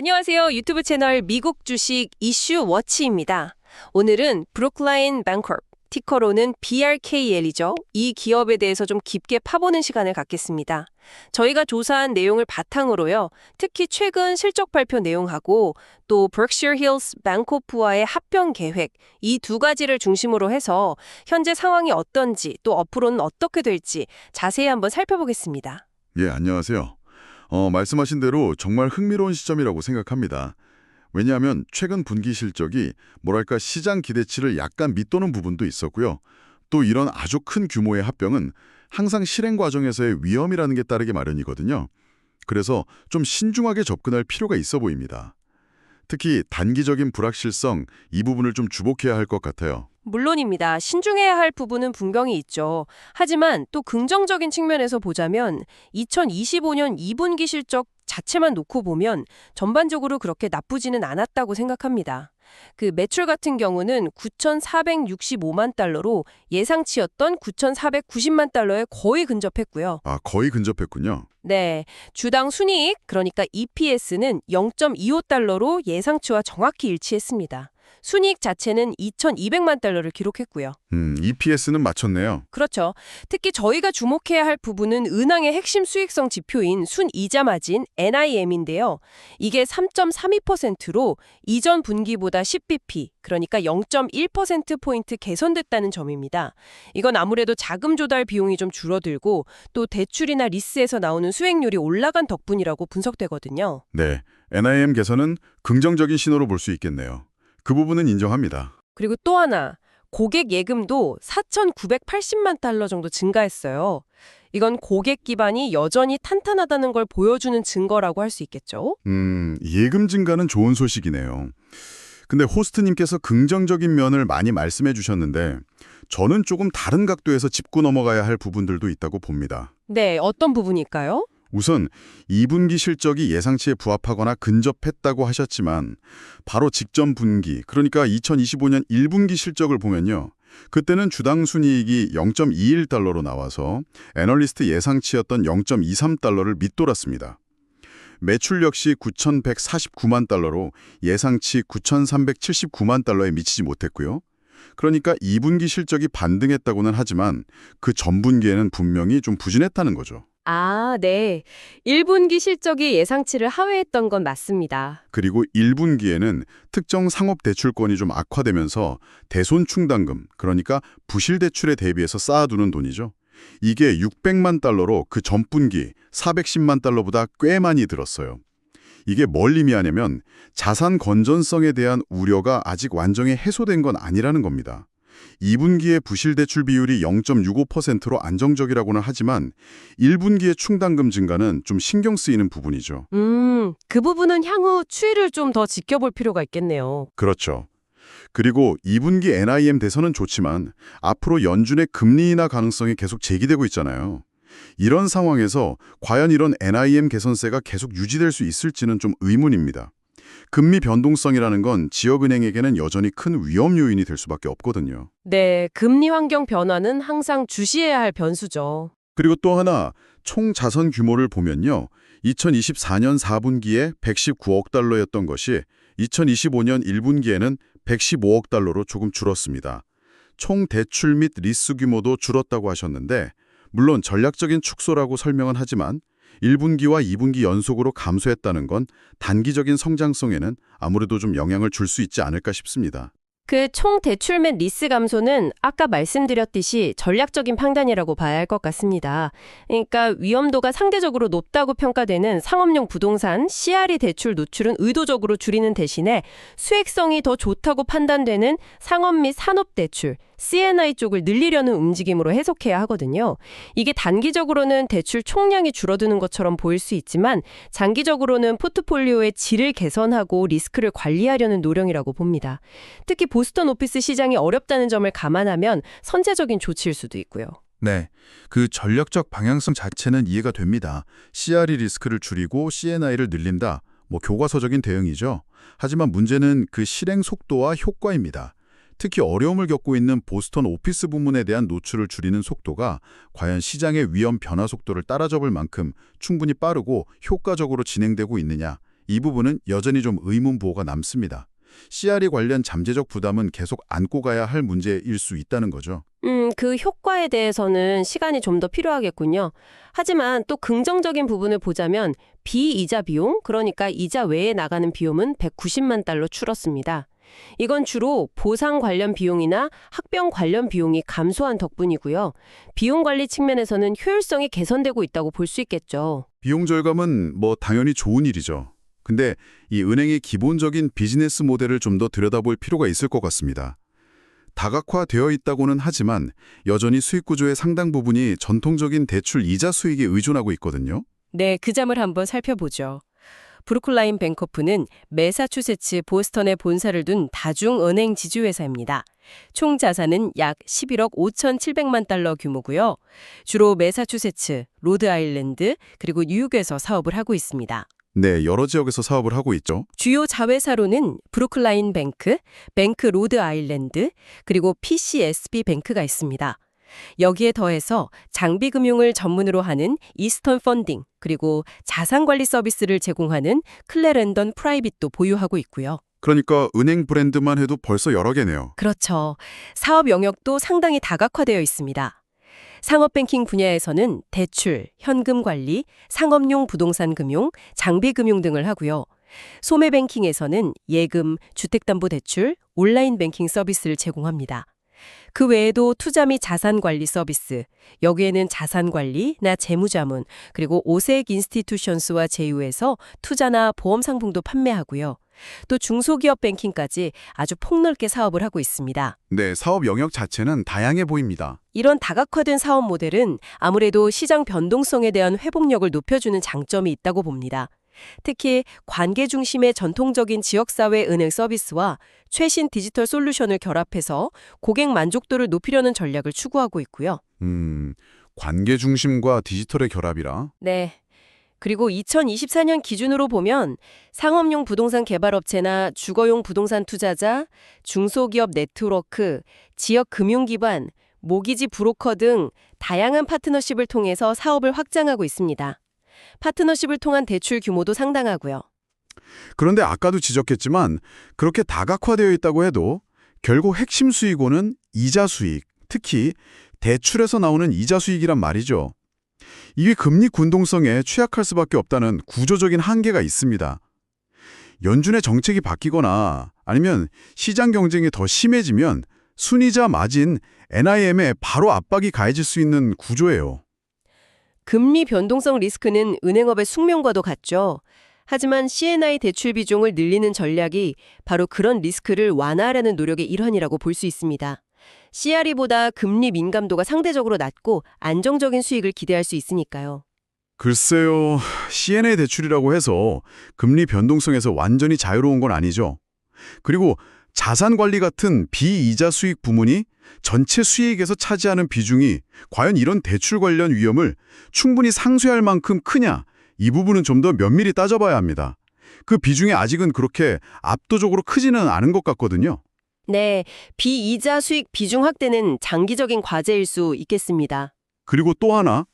안녕하세요. 유튜브 채널 미국 주식 이슈 워치입니다. 오늘은 브룩라인 뱅커프, 티커로는 BRKL이죠. 이 기업에 대해서 좀 깊게 파보는 시간을 갖겠습니다. 저희가 조사한 내용을 바탕으로요. 특히 최근 실적 발표 내용하고 또 Berkshire Hills 뱅코프와의 합병 계획, 이 두 가지를 중심으로 해서 현재 상황이 어떤지 또 앞으로는 어떻게 될지 자세히 한번 살펴보겠습니다. 예, 안녕하세요. 말씀하신 대로 정말 흥미로운 시점이라고 생각합니다. 왜냐하면 최근 분기 실적이 뭐랄까 시장 기대치를 약간 밑도는 부분도 있었고요. 또 이런 아주 큰 규모의 합병은 항상 실행 과정에서의 위험이라는 게 따르기 마련이거든요. 그래서 좀 신중하게 접근할 필요가 있어 보입니다. 특히 단기적인 불확실성, 이 부분을 좀 주목해야 할 것 같아요. 물론입니다. 신중해야 할 부분은 분명히 있죠. 하지만 또 긍정적인 측면에서 보자면 2025년 2분기 실적 자체만 놓고 보면 전반적으로 그렇게 나쁘지는 않았다고 생각합니다. 그 매출 같은 경우는 9,465만 달러로 예상치였던 9,490만 달러에 거의 근접했고요. 아, 거의 근접했군요. 네, 주당 순이익, 그러니까 EPS는 0.25달러로 예상치와 정확히 일치했습니다. 순이익 자체는 2,200만 달러를 기록했고요. EPS는 맞췄네요. 그렇죠. 특히 저희가 주목해야 할 부분은 은행의 핵심 수익성 지표인 순이자 마진 NIM인데요. 이게 3.32%로 이전 분기보다 10bp, 그러니까 0.1%포인트 개선됐다는 점입니다. 이건 아무래도 자금 조달 비용이 좀 줄어들고 또 대출이나 리스에서 나오는 수익률이 올라간 덕분이라고 분석되거든요. 네, NIM 개선은 긍정적인 신호로 볼 수 있겠네요. 그 부분은 인정합니다. 그리고 또 하나, 고객 예금도 4,980만 달러 정도 증가했어요. 이건 고객 기반이 여전히 탄탄하다는 걸 보여주는 증거라고 할 수 있겠죠? 예금 증가는 좋은 소식이네요. 근데 호스트님께서 긍정적인 면을 많이 말씀해 주셨는데 저는 조금 다른 각도에서 짚고 넘어가야 할 부분들도 있다고 봅니다. 네, 어떤 부분일까요? 우선 2분기 실적이 예상치에 부합하거나 근접했다고 하셨지만 바로 직전 분기, 그러니까 2025년 1분기 실적을 보면요. 그때는 주당 순이익이 0.21달러로 나와서 애널리스트 예상치였던 0.23달러를 밑돌았습니다. 매출 역시 9,149만 달러로 예상치 9,379만 달러에 미치지 못했고요. 그러니까 2분기 실적이 반등했다고는 하지만 그 전분기에는 분명히 좀 부진했다는 거죠. 아, 네. 1분기 실적이 예상치를 하회했던 건 맞습니다. 그리고 1분기에는 특정 상업 대출권이 좀 악화되면서 대손 충당금, 그러니까 부실 대출에 대비해서 쌓아두는 돈이죠. 이게 600만 달러로 그 전분기 410만 달러보다 꽤 많이 들었어요. 이게 뭘 의미하냐면 자산 건전성에 대한 우려가 아직 완전히 해소된 건 아니라는 겁니다. 2분기의 부실 대출 비율이 0.65%로 안정적이라고는 하지만 1분기의 충당금 증가는 좀 신경 쓰이는 부분이죠. 그 부분은 향후 추이를 좀 더 지켜볼 필요가 있겠네요. 그렇죠. 그리고 2분기 NIM 대선은 좋지만 앞으로 연준의 금리 인하 가능성이 계속 제기되고 있잖아요. 이런 상황에서 과연 이런 NIM 개선세가 계속 유지될 수 있을지는 좀 의문입니다. 금리 변동성이라는 건 지역은행에게는 여전히 큰 위험 요인이 될 수밖에 없거든요. 네, 금리 환경 변화는 항상 주시해야 할 변수죠. 그리고 또 하나, 총 자선 규모를 보면요. 2024년 4분기에 119억 달러였던 것이 2025년 1분기에는 115억 달러로 조금 줄었습니다. 총 대출 및 리스 규모도 줄었다고 하셨는데 물론 전략적인 축소라고 설명은 하지만 1분기와 2분기 연속으로 감소했다는 건 단기적인 성장성에는 아무래도 좀 영향을 줄 수 있지 않을까 싶습니다. 그 총 대출 및 리스 감소는 아까 말씀드렸듯이 전략적인 판단이라고 봐야 할 것 같습니다. 그러니까 위험도가 상대적으로 높다고 평가되는 상업용 부동산, CRE 대출 노출은 의도적으로 줄이는 대신에 수익성이 더 좋다고 판단되는 상업 및 산업 대출, C&I 쪽을 늘리려는 움직임으로 해석해야 하거든요. 이게 단기적으로는 대출 총량이 줄어드는 것처럼 보일 수 있지만 장기적으로는 포트폴리오의 질을 개선하고 리스크를 관리하려는 노력이라고 봅니다. 특히 보스턴 오피스 시장이 어렵다는 점을 감안하면 선제적인 조치일 수도 있고요. 네, 그 전략적 방향성 자체는 이해가 됩니다. CRE 리스크를 줄이고 C&I를 늘린다. 교과서적인 대응이죠. 하지만 문제는 그 실행 속도와 효과입니다. 특히 어려움을 겪고 있는 보스턴 오피스 부문에 대한 노출을 줄이는 속도가 과연 시장의 위험 변화 속도를 따라잡을 만큼 충분히 빠르고 효과적으로 진행되고 있느냐, 이 부분은 여전히 좀 의문부호가 남습니다. CRE 관련 잠재적 부담은 계속 안고 가야 할 문제일 수 있다는 거죠. 그 효과에 대해서는 시간이 좀 더 필요하겠군요. 하지만 또 긍정적인 부분을 보자면 비이자 비용, 그러니까 이자 외에 나가는 비용은 190만 달러 줄었습니다. 이건 주로 보상 관련 비용이나 학병 관련 비용이 감소한 덕분이고요. 비용 관리 측면에서는 효율성이 개선되고 있다고 볼 수 있겠죠. 비용 절감은 뭐 당연히 좋은 일이죠. 근데 이 은행의 기본적인 비즈니스 모델을 좀 더 들여다볼 필요가 있을 것 같습니다. 다각화되어 있다고는 하지만 여전히 수익 구조의 상당 부분이 전통적인 대출 이자 수익에 의존하고 있거든요. 네, 그 점을 한번 살펴보죠. 브루클라인 뱅커프는 매사추세츠 보스턴에 본사를 둔 다중은행 지주회사입니다. 총 자산은 약 11억 5,700만 달러 규모고요. 주로 매사추세츠, 로드아일랜드, 그리고 뉴욕에서 사업을 하고 있습니다. 네, 여러 지역에서 사업을 하고 있죠. 주요 자회사로는 브루클라인 뱅크, 뱅크 로드 아일랜드, 그리고 PCSB 뱅크가 있습니다. 여기에 더해서 장비 금융을 전문으로 하는 이스턴 펀딩, 그리고 자산관리 서비스를 제공하는 클레랜던 프라이빗도 보유하고 있고요. 그러니까 은행 브랜드만 해도 벌써 여러 개네요. 그렇죠. 사업 영역도 상당히 다각화되어 있습니다. 상업뱅킹 분야에서는 대출, 현금 관리, 상업용 부동산 금융, 장비 금융 등을 하고요. 소매뱅킹에서는 예금, 주택담보대출, 온라인 뱅킹 서비스를 제공합니다. 그 외에도 투자 및 자산관리 서비스, 여기에는 자산관리나 재무자문, 그리고 오색 인스티튜션스와 제휴해서 투자나 보험 상품도 판매하고요. 또 중소기업 뱅킹까지 아주 폭넓게 사업을 하고 있습니다. 네, 사업 영역 자체는 다양해 보입니다. 이런 다각화된 사업 모델은 아무래도 시장 변동성에 대한 회복력을 높여주는 장점이 있다고 봅니다. 특히 관계 중심의 전통적인 지역사회 은행 서비스와 최신 디지털 솔루션을 결합해서 고객 만족도를 높이려는 전략을 추구하고 있고요. 관계 중심과 디지털의 결합이라. 네. 그리고 2024년 기준으로 보면 상업용 부동산 개발업체나 주거용 부동산 투자자, 중소기업 네트워크, 지역 금융기관, 모기지 브로커 등 다양한 파트너십을 통해서 사업을 확장하고 있습니다. 파트너십을 통한 대출 규모도 상당하고요. 그런데 아까도 지적했지만 그렇게 다각화되어 있다고 해도 결국 핵심 수익원은 이자 수익, 특히 대출에서 나오는 이자 수익이란 말이죠. 이게 금리 균등성에 취약할 수밖에 없다는 구조적인 한계가 있습니다. 연준의 정책이 바뀌거나 아니면 시장 경쟁이 더 심해지면 순이자 마진 NIM에 바로 압박이 가해질 수 있는 구조예요. 금리 변동성 리스크는 은행업의 숙명과도 같죠. 하지만 C&I 대출 비중을 늘리는 전략이 바로 그런 리스크를 완화하려는 노력의 일환이라고 볼 수 있습니다. CRE보다 금리 민감도가 상대적으로 낮고 안정적인 수익을 기대할 수 있으니까요. 글쎄요, C&I 대출이라고 해서 금리 변동성에서 완전히 자유로운 건 아니죠. 그리고 자산 관리 같은 비이자 수익 부문이 전체 수익에서 차지하는 비중이 과연 이런 대출 관련 위험을 충분히 상쇄할 만큼 크냐, 이 부분은 좀 더 면밀히 따져봐야 합니다. 그 비중이 아직은 그렇게 압도적으로 크지는 않은 것 같거든요. 네, 비이자 수익 비중 확대는 장기적인 과제일 수 있겠습니다. 그리고 또 하나,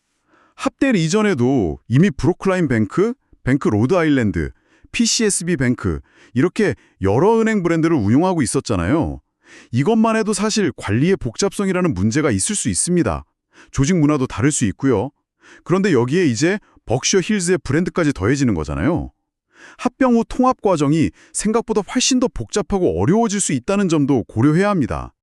합될 이전에도 이미 브루클라인 뱅크, 뱅크 로드 아일랜드, PCSB 뱅크 이렇게 여러 은행 브랜드를 운용하고 있었잖아요. 이것만 해도 사실 관리의 복잡성이라는 문제가 있을 수 있습니다. 조직 문화도 다를 수 있고요. 그런데 여기에 이제 벅셔 힐즈의 브랜드까지 더해지는 거잖아요. 합병 후 통합 과정이 생각보다 훨씬 더 복잡하고 어려워질 수 있다는 점도 고려해야 합니다.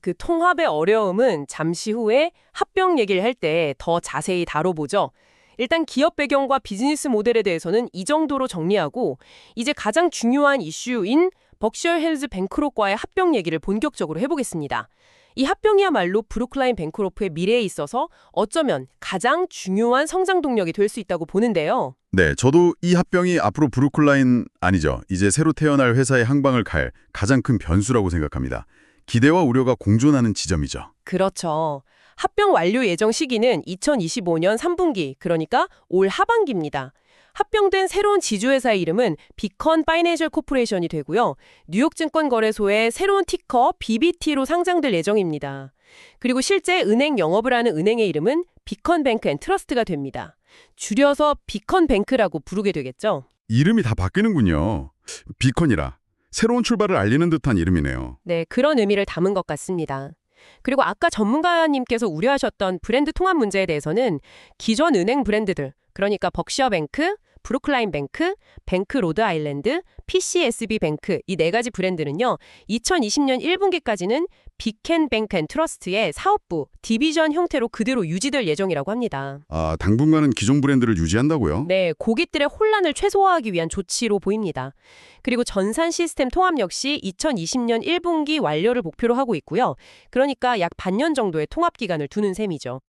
그 통합의 어려움은 잠시 후에 합병 얘기를 할 때 더 자세히 다뤄보죠. 일단 기업 배경과 비즈니스 모델에 대해서는 이 정도로 정리하고 이제 가장 중요한 이슈인 벅셔 힐즈 뱅크롭과의 합병 얘기를 본격적으로 해보겠습니다. 이 합병이야말로 브루클라인 뱅크롭의 미래에 있어서 어쩌면 가장 중요한 성장 동력이 될 수 있다고 보는데요. 네, 저도 이 합병이 앞으로 브루클라인 아니죠. 이제 새로 태어날 회사의 항방을 갈 가장 큰 변수라고 생각합니다. 기대와 우려가 공존하는 지점이죠. 그렇죠. 합병 완료 예정 시기는 2025년 3분기, 그러니까 올 하반기입니다. 합병된 새로운 지주회사의 이름은 비컨 파이낸셜 코퍼레이션이 되고요. 뉴욕 증권거래소의 새로운 티커 BBT로 상장될 예정입니다. 그리고 실제 은행 영업을 하는 은행의 이름은 비컨 뱅크 앤 트러스트가 됩니다. 줄여서 비컨 뱅크라고 부르게 되겠죠. 이름이 다 바뀌는군요. 비컨이라 새로운 출발을 알리는 듯한 이름이네요. 네, 그런 의미를 담은 것 같습니다. 그리고 아까 전문가님께서 우려하셨던 브랜드 통합 문제에 대해서는 기존 은행 브랜드들, 그러니까 벅셔뱅크, 브루클라인 뱅크, 뱅크 로드 아일랜드, PCSB 뱅크 이 네 가지 브랜드는요. 2020년 1분기까지는 비켄뱅크 앤 트러스트의 사업부, 디비전 형태로 그대로 유지될 예정이라고 합니다. 아, 당분간은 기존 브랜드를 유지한다고요? 네, 고객들의 혼란을 최소화하기 위한 조치로 보입니다. 그리고 전산 시스템 통합 역시 2020년 1분기 완료를 목표로 하고 있고요. 그러니까 약 반년 정도의 통합 기간을 두는 셈이죠.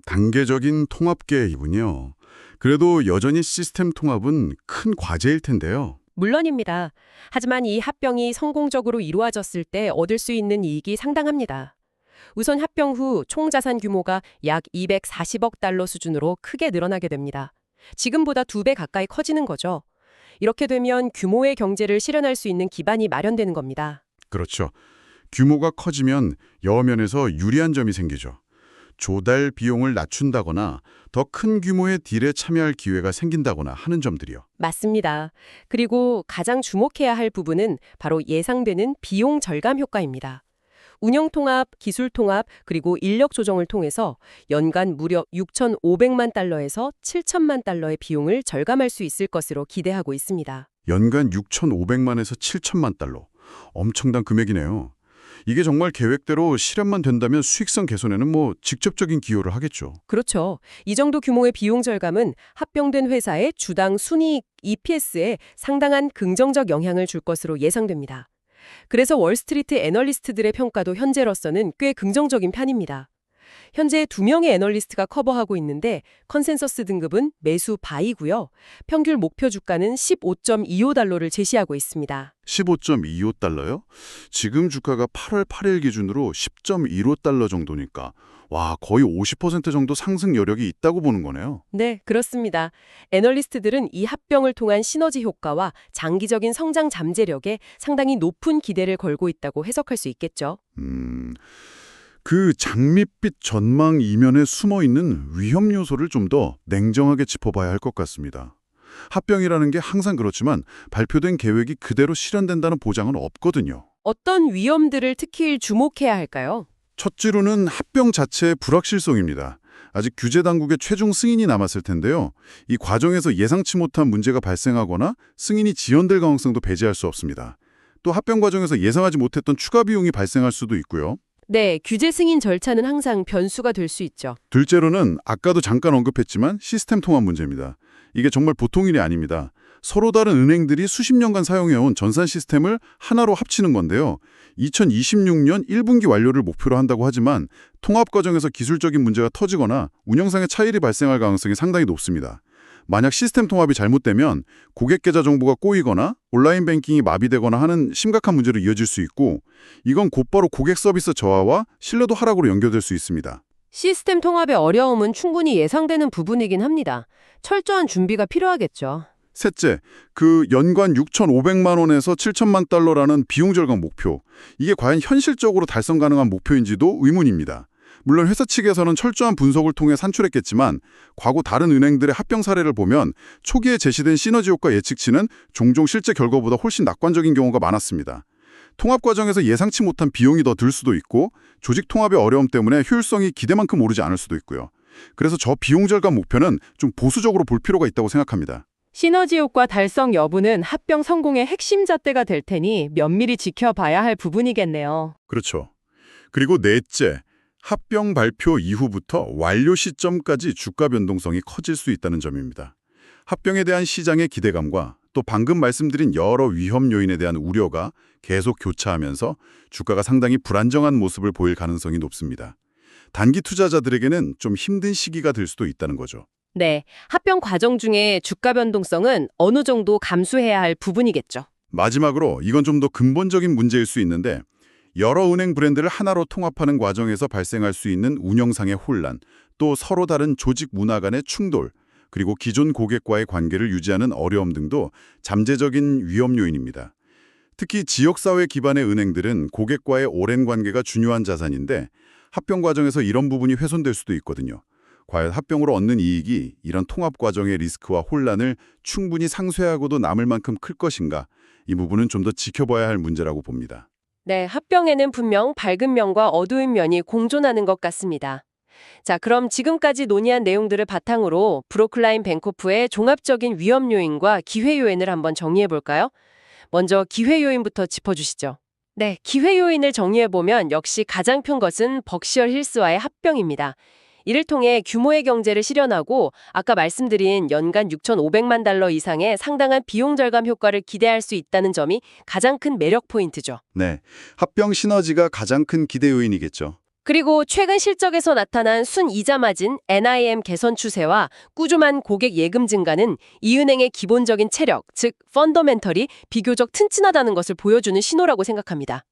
단계적인 통합 계획이군요. 그래도 여전히 시스템 통합은 큰 과제일 텐데요. 물론입니다. 하지만 이 합병이 성공적으로 이루어졌을 때 얻을 수 있는 이익이 상당합니다. 우선 합병 후 총 자산 규모가 약 240억 달러 수준으로 크게 늘어나게 됩니다. 지금보다 2배 가까이 커지는 거죠. 이렇게 되면 규모의 경제를 실현할 수 있는 기반이 마련되는 겁니다. 그렇죠. 규모가 커지면 여러 면에서 유리한 점이 생기죠. 조달 비용을 낮춘다거나 더 큰 규모의 딜에 참여할 기회가 생긴다거나 하는 점들이요. 맞습니다. 그리고 가장 주목해야 할 부분은 바로 예상되는 비용 절감 효과입니다. 운영 통합, 기술 통합, 그리고 인력 조정을 통해서 연간 무려 6,500만 달러에서 7천만 달러의 비용을 절감할 수 있을 것으로 기대하고 있습니다. 연간 6,500만에서 7천만 달러. 엄청난 금액이네요. 이게 정말 계획대로 실현만 된다면 수익성 개선에는 직접적인 기여를 하겠죠. 그렇죠. 이 정도 규모의 비용 절감은 합병된 회사의 주당 순이익 EPS에 상당한 긍정적 영향을 줄 것으로 예상됩니다. 그래서 월스트리트 애널리스트들의 평가도 현재로서는 꽤 긍정적인 편입니다. 현재 2명의 애널리스트가 커버하고 있는데 컨센서스 등급은 매수 바이고요. 평균 목표 주가는 15.25달러를 제시하고 있습니다. 15.25달러요? 지금 주가가 8월 8일 기준으로 10.15달러 정도니까 와, 거의 50% 정도 상승 여력이 있다고 보는 거네요. 네, 그렇습니다. 애널리스트들은 이 합병을 통한 시너지 효과와 장기적인 성장 잠재력에 상당히 높은 기대를 걸고 있다고 해석할 수 있겠죠. 그 장밋빛 전망 이면에 숨어있는 위험 요소를 좀 더 냉정하게 짚어봐야 할 것 같습니다. 합병이라는 게 항상 그렇지만 발표된 계획이 그대로 실현된다는 보장은 없거든요. 어떤 위험들을 특히 주목해야 할까요? 첫째로는 합병 자체의 불확실성입니다. 아직 규제 당국의 최종 승인이 남았을 텐데요. 이 과정에서 예상치 못한 문제가 발생하거나 승인이 지연될 가능성도 배제할 수 없습니다. 또 합병 과정에서 예상하지 못했던 추가 비용이 발생할 수도 있고요. 네, 규제 승인 절차는 항상 변수가 될 수 있죠. 둘째로는 아까도 잠깐 언급했지만 시스템 통합 문제입니다. 이게 정말 보통 일이 아닙니다. 서로 다른 은행들이 수십 년간 사용해온 전산 시스템을 하나로 합치는 건데요. 2026년 1분기 완료를 목표로 한다고 하지만 통합 과정에서 기술적인 문제가 터지거나 운영상의 차이가 발생할 가능성이 상당히 높습니다. 만약 시스템 통합이 잘못되면 고객 계좌 정보가 꼬이거나 온라인 뱅킹이 마비되거나 하는 심각한 문제로 이어질 수 있고 이건 곧바로 고객 서비스 저하와 신뢰도 하락으로 연결될 수 있습니다. 시스템 통합의 어려움은 충분히 예상되는 부분이긴 합니다. 철저한 준비가 필요하겠죠. 셋째, 그 연간 6,500만 원에서 7천만 달러라는 비용 절감 목표. 이게 과연 현실적으로 달성 가능한 목표인지도 의문입니다. 물론 회사 측에서는 철저한 분석을 통해 산출했겠지만 과거 다른 은행들의 합병 사례를 보면 초기에 제시된 시너지 효과 예측치는 종종 실제 결과보다 훨씬 낙관적인 경우가 많았습니다. 통합 과정에서 예상치 못한 비용이 더 들 수도 있고 조직 통합의 어려움 때문에 효율성이 기대만큼 오르지 않을 수도 있고요. 그래서 저 비용 절감 목표는 좀 보수적으로 볼 필요가 있다고 생각합니다. 시너지 효과 달성 여부는 합병 성공의 핵심 잣대가 될 테니 면밀히 지켜봐야 할 부분이겠네요. 그렇죠. 그리고 넷째, 합병 발표 이후부터 완료 시점까지 주가 변동성이 커질 수 있다는 점입니다. 합병에 대한 시장의 기대감과 또 방금 말씀드린 여러 위험 요인에 대한 우려가 계속 교차하면서 주가가 상당히 불안정한 모습을 보일 가능성이 높습니다. 단기 투자자들에게는 좀 힘든 시기가 될 수도 있다는 거죠. 네, 합병 과정 중에 주가 변동성은 어느 정도 감수해야 할 부분이겠죠. 마지막으로 이건 좀 더 근본적인 문제일 수 있는데 여러 은행 브랜드를 하나로 통합하는 과정에서 발생할 수 있는 운영상의 혼란, 또 서로 다른 조직 문화 간의 충돌, 그리고 기존 고객과의 관계를 유지하는 어려움 등도 잠재적인 위험 요인입니다. 특히 지역사회 기반의 은행들은 고객과의 오랜 관계가 중요한 자산인데 합병 과정에서 이런 부분이 훼손될 수도 있거든요. 과연 합병으로 얻는 이익이 이런 통합 과정의 리스크와 혼란을 충분히 상쇄하고도 남을 만큼 클 것인가? 이 부분은 좀 더 지켜봐야 할 문제라고 봅니다. 네, 합병에는 분명 밝은 면과 어두운 면이 공존하는 것 같습니다. 자, 그럼 지금까지 논의한 내용들을 바탕으로 브루클라인 뱅코프의 종합적인 위험 요인과 기회 요인을 한번 정리해 볼까요? 먼저 기회 요인부터 짚어주시죠. 네, 기회 요인을 정리해보면 역시 가장 큰 것은 벅시어 힐스와의 합병입니다. 이를 통해 규모의 경제를 실현하고 아까 말씀드린 연간 6,500만 달러 이상의 상당한 비용 절감 효과를 기대할 수 있다는 점이 가장 큰 매력 포인트죠. 네, 합병 시너지가 가장 큰 기대 요인이겠죠. 그리고 최근 실적에서 나타난 순이자 마진 NIM 개선 추세와 꾸준한 고객 예금 증가는 이은행의 기본적인 체력, 즉 펀더멘털이 비교적 튼튼하다는 것을 보여주는 신호라고 생각합니다.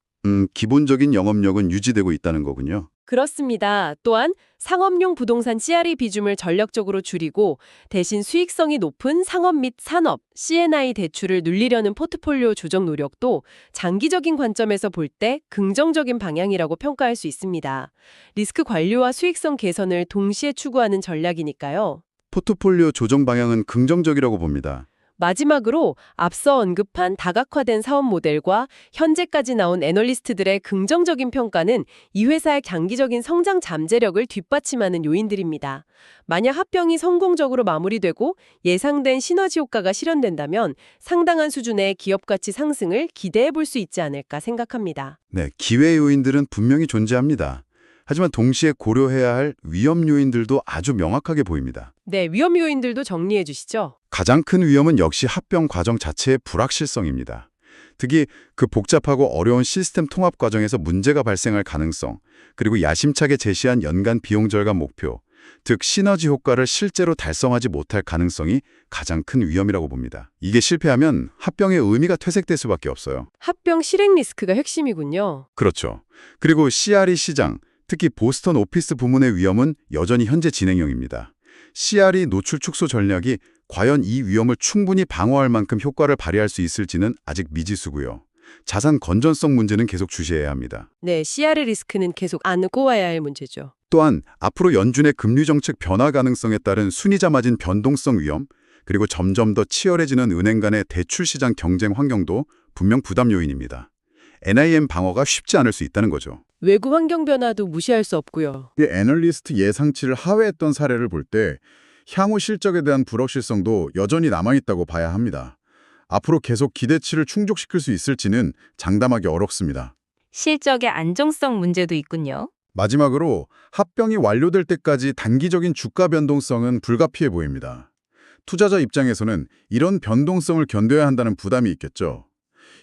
기본적인 영업력은 유지되고 있다는 거군요. 그렇습니다. 또한 상업용 부동산 CRE 비중을 전략적으로 줄이고 대신 수익성이 높은 상업 및 산업, C&I 대출을 늘리려는 포트폴리오 조정 노력도 장기적인 관점에서 볼 때 긍정적인 방향이라고 평가할 수 있습니다. 리스크 관리와 수익성 개선을 동시에 추구하는 전략이니까요. 포트폴리오 조정 방향은 긍정적이라고 봅니다. 마지막으로 앞서 언급한 다각화된 사업 모델과 현재까지 나온 애널리스트들의 긍정적인 평가는 이 회사의 장기적인 성장 잠재력을 뒷받침하는 요인들입니다. 만약 합병이 성공적으로 마무리되고 예상된 시너지 효과가 실현된다면 상당한 수준의 기업 가치 상승을 기대해 볼 수 있지 않을까 생각합니다. 네, 기회 요인들은 분명히 존재합니다. 하지만 동시에 고려해야 할 위험 요인들도 아주 명확하게 보입니다. 네, 위험 요인들도 정리해 주시죠. 가장 큰 위험은 역시 합병 과정 자체의 불확실성입니다. 특히 그 복잡하고 어려운 시스템 통합 과정에서 문제가 발생할 가능성, 그리고 야심차게 제시한 연간 비용 절감 목표, 즉 시너지 효과를 실제로 달성하지 못할 가능성이 가장 큰 위험이라고 봅니다. 이게 실패하면 합병의 의미가 퇴색될 수밖에 없어요. 합병 실행 리스크가 핵심이군요. 그렇죠. 그리고 CRE 시장, 특히 보스턴 오피스 부문의 위험은 여전히 현재 진행형입니다. CRE 노출 축소 전략이 과연 이 위험을 충분히 방어할 만큼 효과를 발휘할 수 있을지는 아직 미지수고요. 자산 건전성 문제는 계속 주시해야 합니다. 네, CRE 리스크는 계속 안고 와야 할 문제죠. 또한 앞으로 연준의 금리 정책 변화 가능성에 따른 순이자 마진 변동성 위험, 그리고 점점 더 치열해지는 은행 간의 대출 시장 경쟁 환경도 분명 부담 요인입니다. NIM 방어가 쉽지 않을 수 있다는 거죠. 외부 환경 변화도 무시할 수 없고요. 애널리스트 예상치를 하회했던 사례를 볼 때 향후 실적에 대한 불확실성도 여전히 남아있다고 봐야 합니다. 앞으로 계속 기대치를 충족시킬 수 있을지는 장담하기 어렵습니다. 실적의 안정성 문제도 있군요. 마지막으로 합병이 완료될 때까지 단기적인 주가 변동성은 불가피해 보입니다. 투자자 입장에서는 이런 변동성을 견뎌야 한다는 부담이 있겠죠.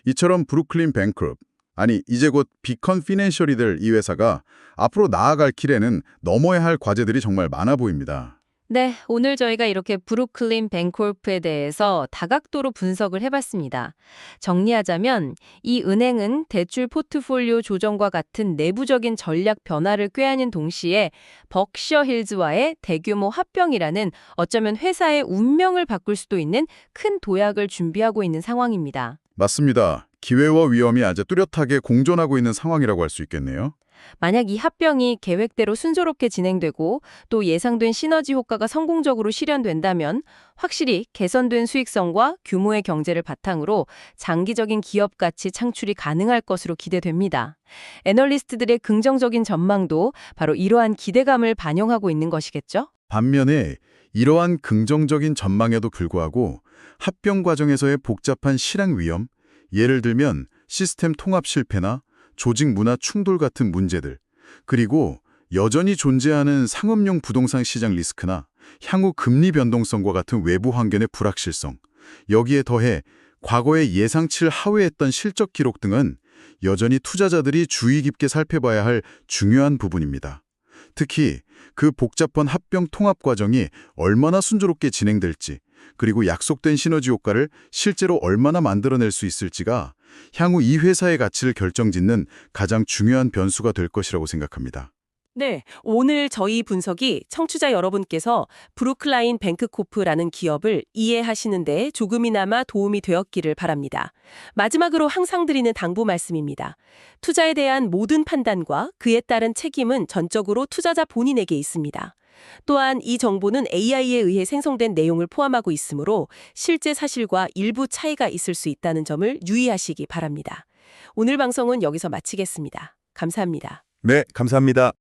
이처럼 브루클린 뱅크롭, 아니 이제 곧 비컨 피낸셜이 될 이 회사가 앞으로 나아갈 길에는 넘어야 할 과제들이 정말 많아 보입니다. 네, 오늘 저희가 이렇게 브루클린 뱅콜프에 대해서 다각도로 분석을 해봤습니다. 정리하자면 이 은행은 대출 포트폴리오 조정과 같은 내부적인 전략 변화를 꾀하는 동시에 벅셔 힐즈와의 대규모 합병이라는 어쩌면 회사의 운명을 바꿀 수도 있는 큰 도약을 준비하고 있는 상황입니다. 맞습니다. 기회와 위험이 아주 뚜렷하게 공존하고 있는 상황이라고 할 수 있겠네요. 만약 이 합병이 계획대로 순조롭게 진행되고 또 예상된 시너지 효과가 성공적으로 실현된다면 확실히 개선된 수익성과 규모의 경제를 바탕으로 장기적인 기업 가치 창출이 가능할 것으로 기대됩니다. 애널리스트들의 긍정적인 전망도 바로 이러한 기대감을 반영하고 있는 것이겠죠? 반면에 이러한 긍정적인 전망에도 불구하고 합병 과정에서의 복잡한 실행 위험, 예를 들면 시스템 통합 실패나 조직 문화 충돌 같은 문제들, 그리고 여전히 존재하는 상업용 부동산 시장 리스크나 향후 금리 변동성과 같은 외부 환경의 불확실성, 여기에 더해 과거에 예상치를 하회했던 실적 기록 등은 여전히 투자자들이 주의 깊게 살펴봐야 할 중요한 부분입니다. 특히 그 복잡한 합병 통합 과정이 얼마나 순조롭게 진행될지, 그리고 약속된 시너지 효과를 실제로 얼마나 만들어낼 수 있을지가 향후 이 회사의 가치를 결정짓는 가장 중요한 변수가 될 것이라고 생각합니다. 네, 오늘 저희 분석이 청취자 여러분께서 브루클라인 뱅크코프라는 기업을 이해하시는 데 조금이나마 도움이 되었기를 바랍니다. 마지막으로 항상 드리는 당부 말씀입니다. 투자에 대한 모든 판단과 그에 따른 책임은 전적으로 투자자 본인에게 있습니다. 또한 이 정보는 AI에 의해 생성된 내용을 포함하고 있으므로 실제 사실과 일부 차이가 있을 수 있다는 점을 유의하시기 바랍니다. 오늘 방송은 여기서 마치겠습니다. 감사합니다. 네, 감사합니다.